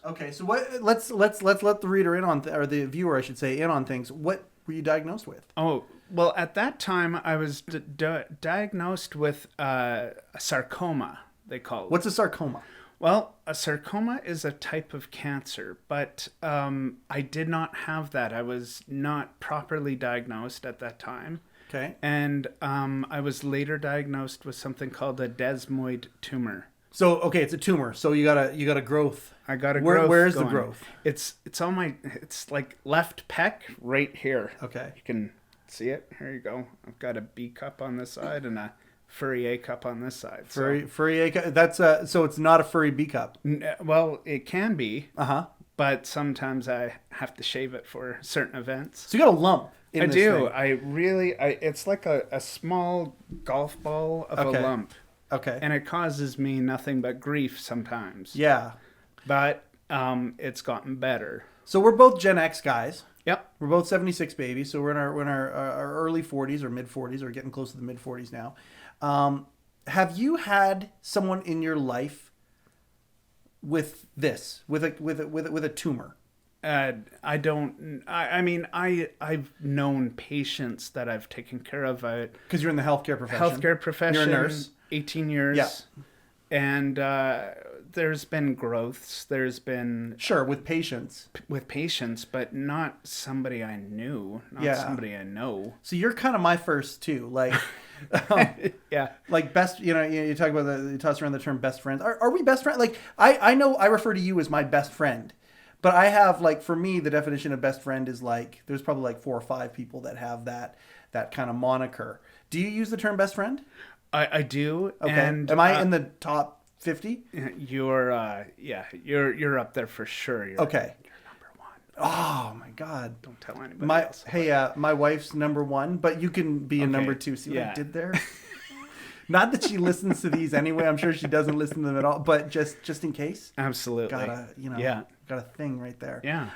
Okay, so what? Let's let the reader in on, or the viewer, I should say, in on things. What were you diagnosed with? Oh, well, at that time, I was diagnosed with a sarcoma, they call it. What's a sarcoma? Well, a sarcoma is a type of cancer, but I did not have that. I was not properly diagnosed at that time. Okay. And I was later diagnosed with something called a desmoid tumor. So okay, it's a tumor. So you got a growth. I got a growth. Where's going. the growth? It's on my. It's like left pec right here. Okay. You can see it. Here you go. I've got a B cup on this side and a furry A cup on this side. Furry A cup. That's so it's not a furry B cup. Well, it can be. Uh-huh. But sometimes I have to shave it for certain events. So you got a lump. I do. Thing. It's like a small golf ball of a lump. Okay. And it causes me nothing but grief sometimes. Yeah. But it's gotten better. So we're both Gen X guys. Yep. We're both 76 babies. So we're in our early 40s or mid 40s, or getting close to the mid 40s now. Have you had someone in your life with this, with a tumor? I don't. I mean, I've known patients that I've taken care of. Because you're in the healthcare profession. You're a nurse. 18 years. Yeah. And there's been growths. There's been... Sure, with patients. With patients, but not somebody I knew. Not somebody I know. So you're kind of my first, too. Like... Yeah. Like best, you talk about you toss around the term best friends. Are we best friends? Like, I know I refer to you as my best friend. But I have, like, for me, the definition of best friend is like, there's probably like 4 or 5 people that have that kind of moniker. Do you use the term best friend? I do. Okay. And, am I in the top 50? You're up there for sure. Okay. You're number 1. Oh my God. Don't tell anybody else. Hey, my wife's number 1, but you can be a number 2. See what I did there? Not that she listens to these anyway. I'm sure she doesn't listen to them at all, but just in case. Absolutely. Got a thing right there. Yeah.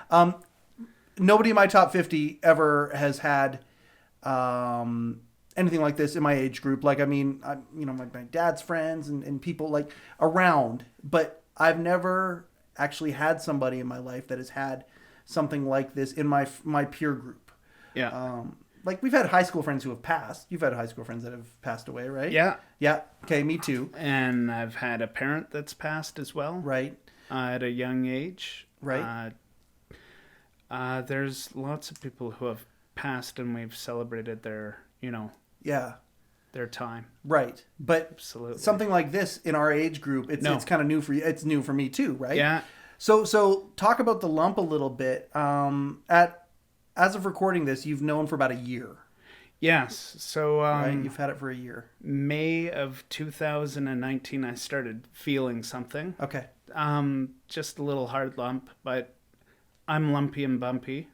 Nobody in my top 50 ever has had anything like this in my age group. Like, I mean, my dad's friends and people like around, but I've never actually had somebody in my life that has had something like this in my peer group. Yeah. Like, we've had high school friends who have passed. You've had high school friends that have passed away, right? Yeah. Yeah. Okay, me too. And I've had a parent that's passed as well. Right. At a young age. Right. There's lots of people who have passed, and we've celebrated their, their time. Right. But absolutely, something like this in our age group, it's kind of new for you. It's new for me too, right? Yeah. So talk about the lump a little bit. As of recording this, you've known for about a year. Yes. So right? You've had it for a year. May of 2019, I started feeling something. Okay. Just a little hard lump, but I'm lumpy and bumpy.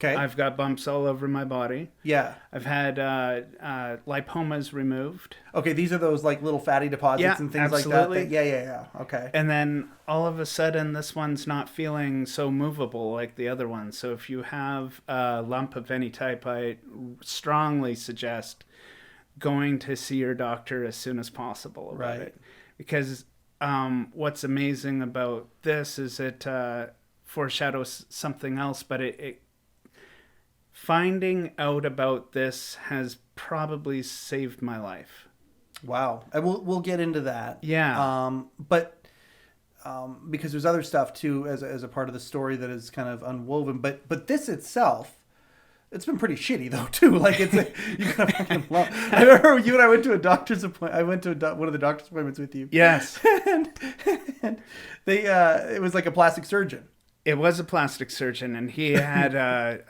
Okay. I've got bumps all over my body. Yeah. I've had lipomas removed. Okay, these are those like little fatty deposits and things absolutely. like that. Yeah. Okay. And then all of a sudden, this one's not feeling so movable like the other one. So if you have a lump of any type, I strongly suggest going to see your doctor as soon as possible about it. Because what's amazing about this is it foreshadows something else, but it finding out about this has probably saved my life. Wow. And we'll get into that. Yeah. But because there's other stuff too as a part of the story that is kind of unwoven. But this itself, it's been pretty shitty though too. Like you gotta fucking love. I remember you and I went to a doctor's appointment. I went to one of the doctor's appointments with you. Yes. and they it was like a plastic surgeon. It was a plastic surgeon, and he had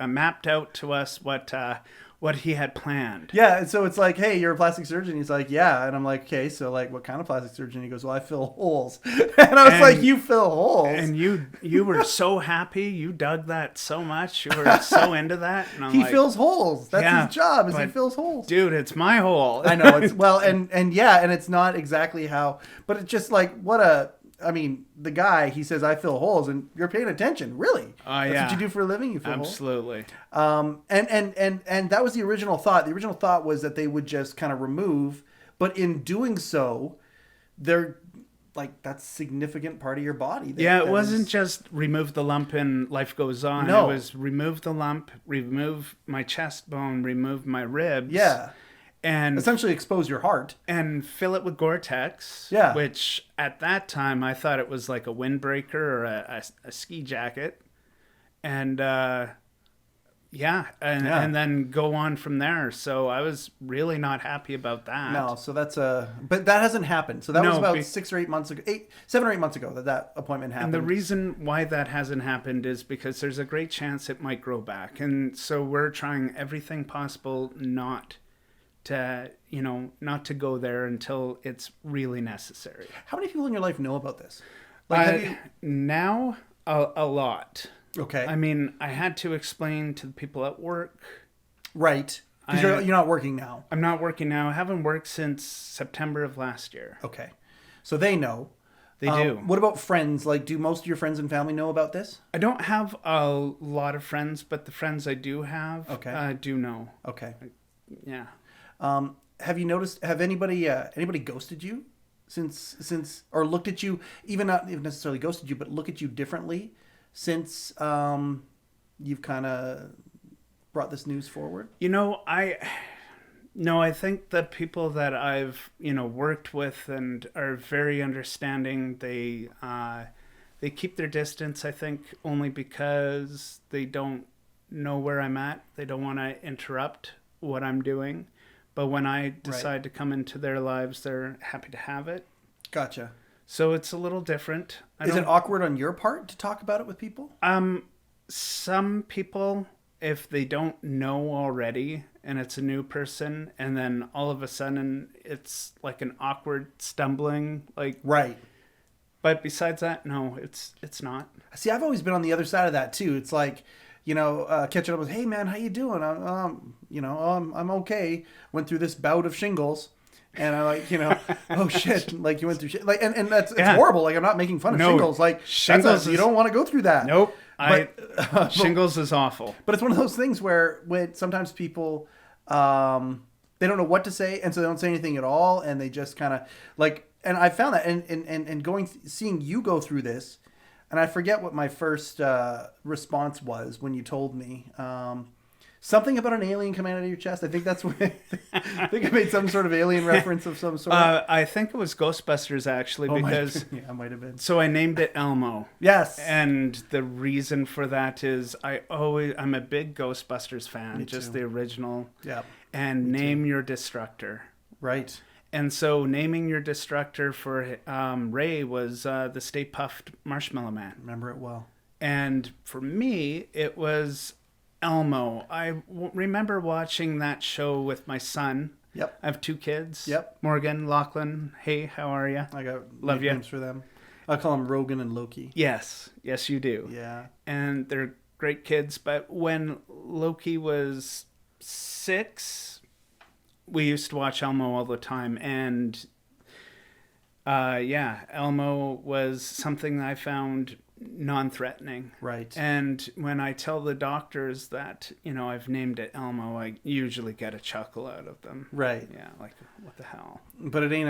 mapped out to us what he had planned. Yeah, and so it's like, hey, you're a plastic surgeon. He's like, yeah, and I'm like, okay, so like, what kind of plastic surgeon? He goes, well, I fill holes, and I was like, you fill holes, and you were so happy, you dug that so much, you were so into that. And he fills holes. That's his job. He fills holes. Dude, it's my hole. I know. It's well, and it's not exactly how, but it's just like I mean, the guy, he says, I fill holes, and you're paying attention, really. That's what you do for a living, you fill holes? Absolutely. And that was the original thought. The original thought was that they would just kind of remove, but in doing so, they're like that's significant part of your body. It wasn't just remove the lump and life goes on. No. It was remove the lump, remove my chest bone, remove my ribs. Yeah. And Essentially expose your heart. and fill it with Gore-Tex. Yeah. Which at that time I thought it was like a windbreaker or a ski jacket. And and then go on from there. So I was really not happy about that. No, so that's but that hasn't happened. So that was about 7 or 8 months ago that appointment happened. And the reason why that hasn't happened is because there's a great chance it might grow back. And so we're trying everything possible not to go there until it's really necessary. How many people in your life know about this? Like, now, a lot. Okay. I mean, I had to explain to the people at work. Right. Because you're not working now. I'm not working now. I haven't worked since September of last year. Okay. So they know. They do. What about friends? Like, do most of your friends and family know about this? I don't have a lot of friends, but the friends I do have do know. Okay. Yeah. Have you noticed, have anybody ghosted you since, or looked at you, even not even necessarily ghosted you, but look at you differently since you've kind of brought this news forward? I think the people that I've, worked with and are very understanding, they keep their distance, I think, only because they don't know where I'm at. They don't want to interrupt what I'm doing. But when I decide to come into their lives, they're happy to have it. Gotcha. So it's a little different. Is it awkward on your part to talk about it with people? Some people, if they don't know already and it's a new person, and then all of a sudden it's like an awkward stumbling, like right. But besides that, no, it's not. See, I've always been on the other side of that too. It's like, catching up with, hey man, how you doing? I'm okay. Went through this bout of shingles. And I'm like, oh shit, like you went through shit, like, and it's horrible. Like, I'm not making fun of shingles. Like, shingles, you don't want to go through that. Nope. Shingles is awful. But it's one of those things where when sometimes people, they don't know what to say, and so they don't say anything at all, and they just kind of like. And I found that, and seeing you go through this, and I forget what my first response was when you told me. Something about an alien coming out of your chest. I think that's what I think I made some sort of alien reference of some sort. I think it was Ghostbusters actually, because it might have been. So I named it Elmo. Yes. And the reason for that is I'm a big Ghostbusters fan, just the original. Yeah. And name your destructor. Right. And so naming your destructor for Ray was the Stay Puft Marshmallow Man. Remember it well. And for me, it was Elmo. I remember watching that show with my son. Yep. I have 2 kids. Yep. Morgan, Lachlan. Hey, how are you? I got love names for them. I call them Rogan and Loki. Yes, you do. Yeah. And they're great kids. But when Loki was 6, we used to watch Elmo all the time, and Elmo was something that I found non-threatening. Right. And when I tell the doctors that, I've named it Elmo, I usually get a chuckle out of them. Right. Yeah, like, what the hell? But it ain't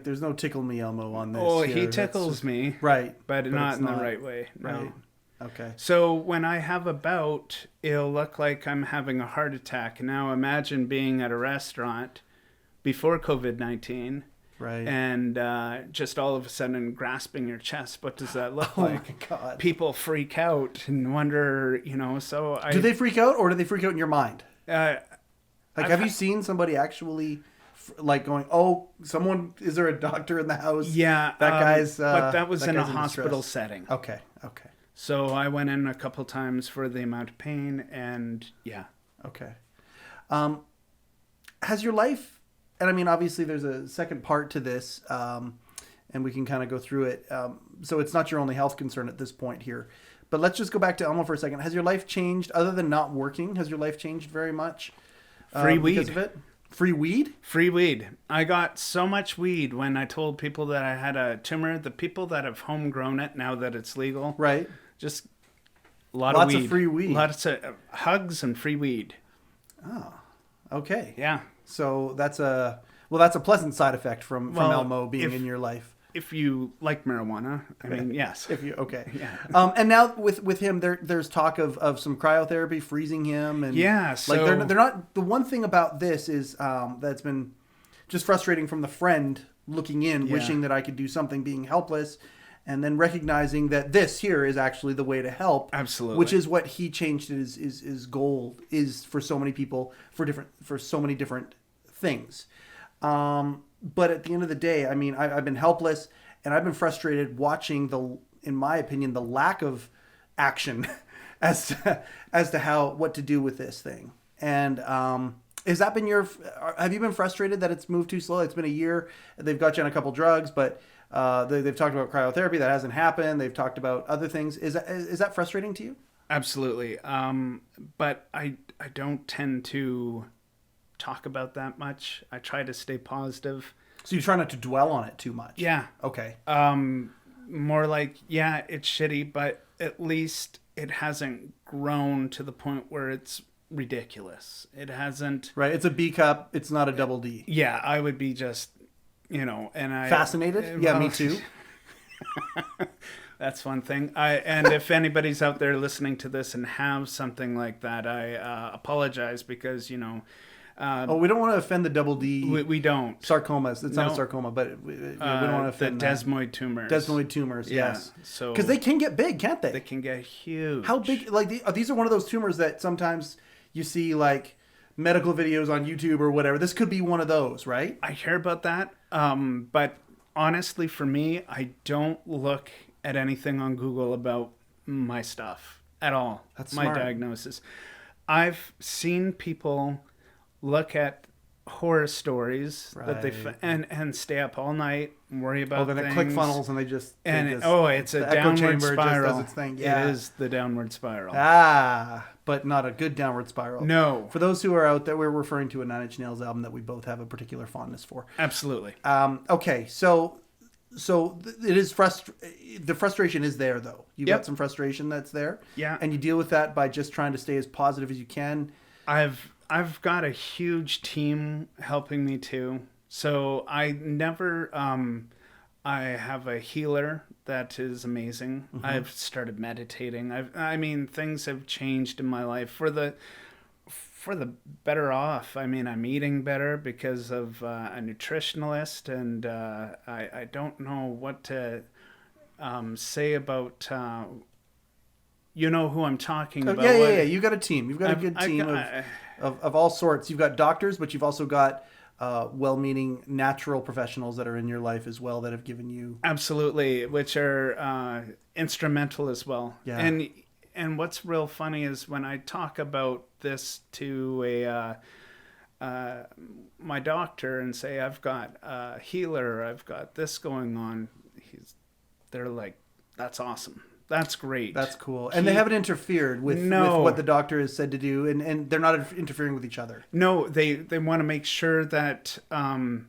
there's no tickle me Elmo on this. Oh, he tickles me. Right. But not in the right way. No. Right. Okay. So when I have a bout, it'll look like I'm having a heart attack. Now imagine being at a restaurant before COVID-19. Right. And just all of a sudden grasping your chest. What does that look like? Oh, my God. People freak out and wonder, so do they freak out, or do they freak out in your mind? Have you seen somebody actually, going, oh, is there a doctor in the house? Yeah. That guy's... but that was in a hospital setting. Okay. So I went in a couple times for the amount of pain, and yeah. Okay. Has your life... And I mean, obviously, there's a second part to this, and we can kind of go through it. So it's not your only health concern at this point here. But let's just go back to Elmo for a second. Has your life changed, other than not working? Has your life changed very much? Free weed. Because of it? Free weed? Free weed. I got so much weed when I told people that I had a tumor. The people that have homegrown it, now that it's legal. Right. Just lots of weed. Lots of free weed. Lots of hugs and free weed. Oh, okay. Yeah. So that's a pleasant side effect from Elmo being in your life. if you like marijuana, I mean, yes. If you okay, Yeah. and now with him, there's talk of some cryotherapy, freezing him, and Yeah, like so they're not. The one thing about this is that's been just frustrating from the friend looking in, Yeah. wishing that I could do something, being helpless, and then recognizing that this here is actually the way to help. Absolutely. Which is what he changed his goal is for so many people for so many different things. But at the end of the day, I mean, I've been helpless and I've been frustrated watching in my opinion, the lack of action as to what to do with this thing. And has that been have you been frustrated that it's moved too slow? It's been a year. They've got you on a couple drugs, but they've talked about cryotherapy. That hasn't happened. They've talked about other things. Is that frustrating to you? Absolutely. But I don't tend to talk about that much. I try to stay positive. So you try not to dwell on it too much. Yeah. Okay. More like, yeah, it's shitty, but at least it hasn't grown to the point where it's ridiculous. It hasn't. Right. It's a B cup. It's not a double D. Yeah, I would be just, and I fascinated. Yeah, me too. That's one thing. And if anybody's out there listening to this and have something like that, I apologize because we don't want to offend the double D. We don't. Sarcomas. It's not a sarcoma, but we don't want to offend the desmoid tumors. Desmoid tumors. Yeah. Yes. So because they can get big, can't they? They can get huge. How big? Like these are one of those tumors that sometimes you see like medical videos on YouTube or whatever. This could be one of those, right? I hear about that. But honestly, for me, I don't look at anything on Google about my stuff at all. That's my smart. Diagnosis. I've seen people look at horror stories that they and stay up all night and worry about then things. they click funnels and it's a downward spiral. Just does its thing. Yeah. It is the downward spiral. But not a good downward spiral. No. For those who are out there, we're referring to a Nine Inch Nails album that we both have a particular fondness for. Absolutely. Okay, so it is the frustration is there though. You've got some frustration that's there. Yeah. And you deal with that by just trying to stay as positive as you can. I've got a huge team helping me too. So I never I have a healer that is amazing. Mm-hmm. I've started meditating. I mean things have changed in my life for the better off. I mean, I'm eating better because of a nutritionalist, and I don't know what to say about. You know who I'm talking about. Yeah. You've got a team. You've got a good team of all sorts. You've got doctors, but you've also got well-meaning natural professionals that are in your life as well that have given you... Absolutely, which are instrumental as well. Yeah. And what's real funny is when I talk about this to my doctor and say, I've got a healer, I've got this going on, they're like, that's awesome. That's great. That's cool. And they haven't interfered with what the doctor has said to do, and they're not interfering with each other. No, they want to make sure that I'm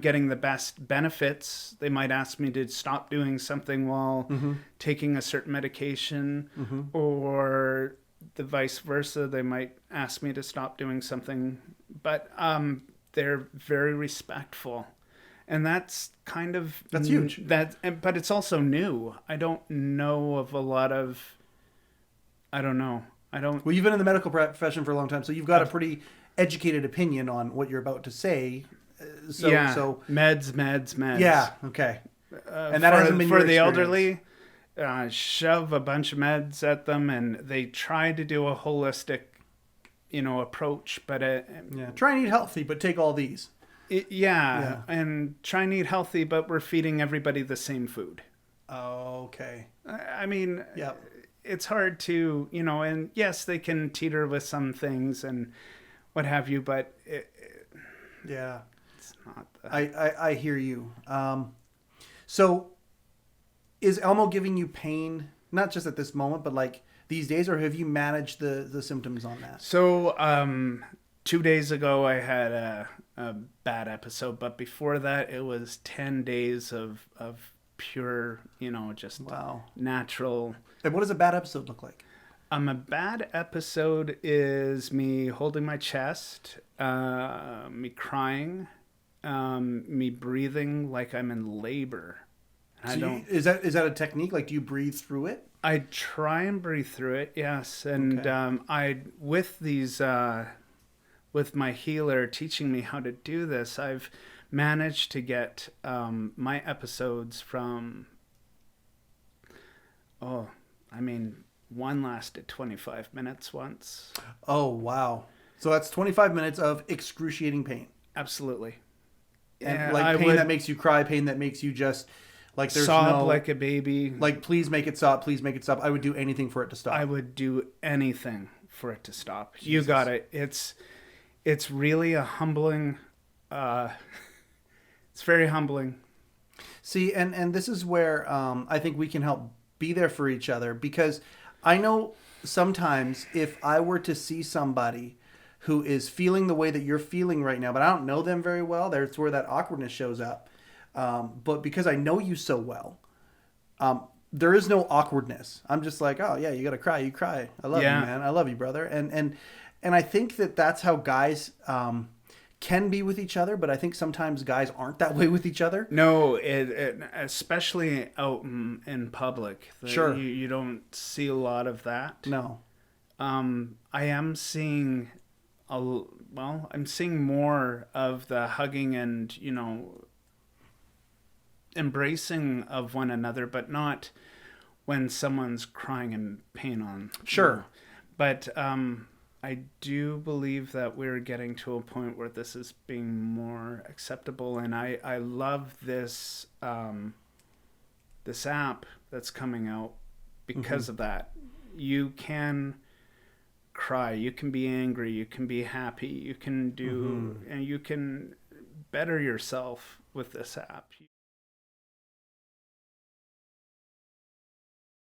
getting the best benefits. They might ask me to stop doing something while taking a certain medication, or the vice versa. They might ask me to stop doing something, but they're very respectful. And that's kind of... That's huge. But it's also new. I don't know of a lot of... I don't know. Well, you've been in the medical profession for a long time, so you've got a pretty educated opinion on what you're about to say. So meds. Yeah, okay. And that hasn't been for the experience. elderly. Shove a bunch of meds at them, and they try to do a holistic, approach. But try and eat healthy, but take all these. And try and eat healthy, but we're feeding everybody the same food. Oh, okay. I mean, it's hard to, and yes, they can teeter with some things and what have you, but it's not that. I hear you. So is Elmo giving you pain, not just at this moment, but like these days, or have you managed the symptoms on that? So 2 days ago, I had a bad episode, but before that, it was 10 days of pure, just natural. And what does a bad episode look like? A bad episode is me holding my chest, me crying, me breathing like I'm in labor. So is that a technique? Like, do you breathe through it? I try and breathe through it, yes. And Okay. I with these with my healer teaching me how to do this, I've managed to get my episodes from one lasted 25 minutes once. Oh, wow. So that's 25 minutes of excruciating pain. Absolutely. And Yeah, like I pain that would makes you cry, pain that makes you just like there's sob no like a baby. like please make it stop, please make it stop. I would do anything for it to stop. I would do anything for it to stop. Jesus. You got it. It's really a humbling. It's very humbling. See, and this is where I think we can help be there for each other, because I know sometimes if I were to see somebody who is feeling the way that you're feeling right now, but I don't know them very well, that's where that awkwardness shows up. But because I know you so well, there is no awkwardness. I'm just like, oh yeah, you gotta cry, you cry. I love you, Yeah. man. I love you, brother. And I think that that's how guys can be with each other. But I think sometimes guys aren't that way with each other. No, especially out in public. Sure. You don't see a lot of that. No. I am seeing I'm seeing more of the hugging and, embracing of one another, but not when someone's crying in pain on. Sure. But I do believe that we're getting to a point where this is being more acceptable, and I love this this app that's coming out because of that. You can cry, you can be angry, you can be happy, you can do, and you can better yourself with this app.